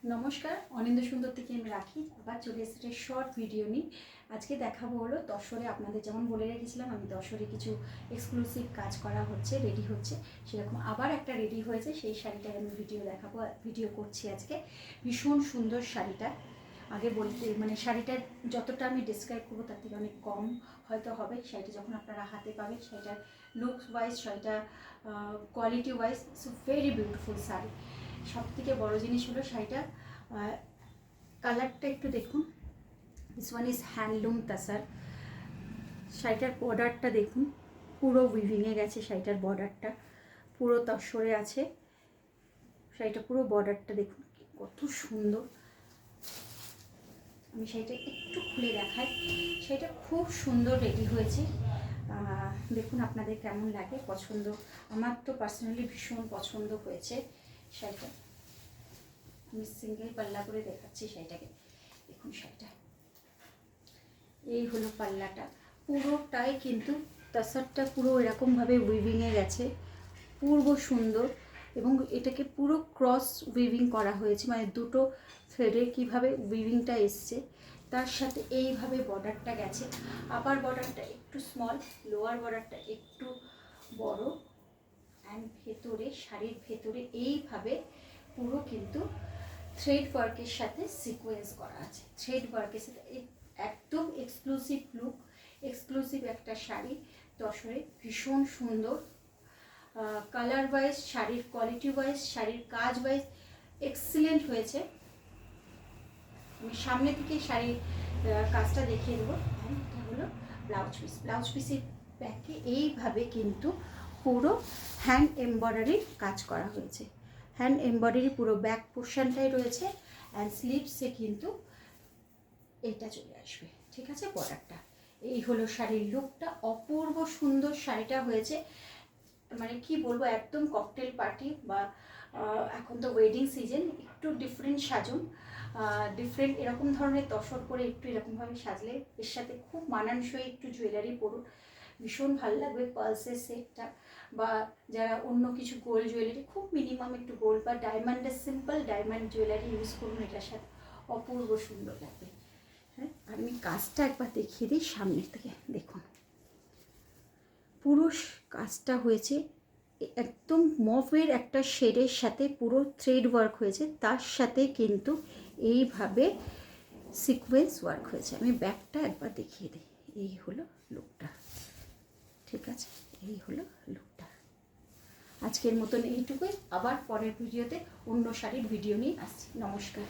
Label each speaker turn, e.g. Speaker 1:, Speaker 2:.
Speaker 1: নমস্কার, অনিন্দ সুন্দর থেকে আমি রাখি। আবার চলে এসেছে শর্ট ভিডিও নিয়ে। আজকে দেখাবো হলো তসরে। আপনাদের যেমন বলে রেখেছিলাম আমি তসরে কিছু এক্সক্লুসিভ কাজ করা হচ্ছে, রেডি হচ্ছে, সেরকম আবার একটা রেডি হয়েছে। সেই শাড়িটার আমি ভিডিও করছি আজকে। ভীষণ সুন্দর শাড়িটা। আগে বলতে মানে শাড়িটার যতটা আমি ডিসক্রাইব করবো তার থেকে অনেক কম হয়তো হবে। শাড়িটা যখন আপনারা হাতে পাবেন, শাড়িটার লুকস ওয়াইজ, শাড়িটা quality wise very beautiful sari. সব থেকে বড়ো জিনিস হলো শাড়িটা কালারটা একটু দেখুন। This one is handloom তাসার। শাড়িটার বর্ডারটা দেখুন, পুরো উইভিংয়ে গেছে শাড়িটার বর্ডারটা, পুরো তসরে আছে শাড়িটা। পুরো বর্ডারটা দেখুন কত সুন্দর। আমি শাড়িটা একটু খুলে দেখাই। শাড়িটা খুব সুন্দর রেডি হয়েছে। দেখুন আপনাদের কেমন লাগে, পছন্দ। আমার তো পার্সোনালি ভীষণ পছন্দ হয়েছে শাড়িটা। আমি সিঙ্গেল পাল্লা করে দেখাচ্ছি শাড়িটাকে। দেখুন শাড়িটা, এই হলো পাল্লাটা। পুরোটাই কিন্তু তাসারটা পুরো এরকমভাবে উইভিংয়ে গেছে, পূর্ব সুন্দর। এবং এটাকে পুরো ক্রস উইভিং করা হয়েছে, মানে দুটো থ্রেডে কীভাবে উইভিংটা এসছে, তার সাথে এইভাবে বর্ডারটা গেছে। আপার বর্ডারটা একটু স্মল, লোয়ার বর্ডারটা একটু বড়, অ্যান্ড ভেতরে শাড়ির ভেতরে এইভাবে পুরো কিন্তু থ্রেড ওয়ার্কের সাথে সিকোয়েন্স করা আছে। থ্রেড ওয়ার্কের সাথে একদম এক্সক্লুসিভ লুক, এক্সক্লুসিভ একটা শাড়ি তসরে। ভীষণ সুন্দর কালার ওয়াইজ, শাড়ির কোয়ালিটি ওয়াইজ, শাড়ির কাজ ওয়াইজ এক্সিলেন্ট হয়েছে। আমি সামনে থেকে শাড়ির কাজটা দেখিয়ে দেবো। এটা হলো ব্লাউজ পিস। ব্লাউজ পিসের ব্যাকে এইভাবে কিন্তু পুরো হ্যান্ড এমব্রয়ডারির কাজ করা হয়েছে। হ্যান্ড এমব্রয়ডারি পুরো ব্যাক পোর্শনটাই রয়েছে, অ্যান্ড স্লিভসে কিন্তু এটা চলে আসবে। ঠিক আছে, বর্ডারটা। এই হলো শাড়ির লুকটা। অপূর্ব সুন্দর শাড়িটা হয়েছে। মানে কি বলবো, একদম ককটেল পার্টি বা এখন তো ওয়েডিং সিজন, একটু ডিফারেন্ট সাজুন, ডিফারেন্ট এরকম ধরনের তসর করে একটু এরকমভাবে সাজলে এর সাথে খুব মানানসই একটু জুয়েলারি পরুন, ভীষণ ভালো লাগবে। পার্সের সেটটা বা যারা অন্য কিছু গোল্ড জুয়েলারি, খুব মিনিমাম একটু গোল্ড বা ডায়মন্ডের সিম্পল ডায়মন্ড জুয়েলারি ইউজ করুন, এটার সাথে অপূর্ব সুন্দর লাগবে। হ্যাঁ, আর আমি কাজটা একবার দেখিয়ে দিই সামনের থেকে। দেখুন পুরো কাজটা হয়েছে একদম মফের একটা শেডের সাথে, পুরো থ্রেড ওয়ার্ক হয়েছে, তার সাথে কিন্তু এইভাবে সিকোয়েন্স ওয়ার্ক হয়েছে। আমি ব্যাকটা একবার দেখিয়ে দিই। এই হলো লুকটা। ঠিক আছে, এই হলো লুকটা। আজকের মতন এইটুকুই। আবার পরের ভিডিওতে অন্য শাড়ির ভিডিও নিয়ে আসছি। নমস্কার।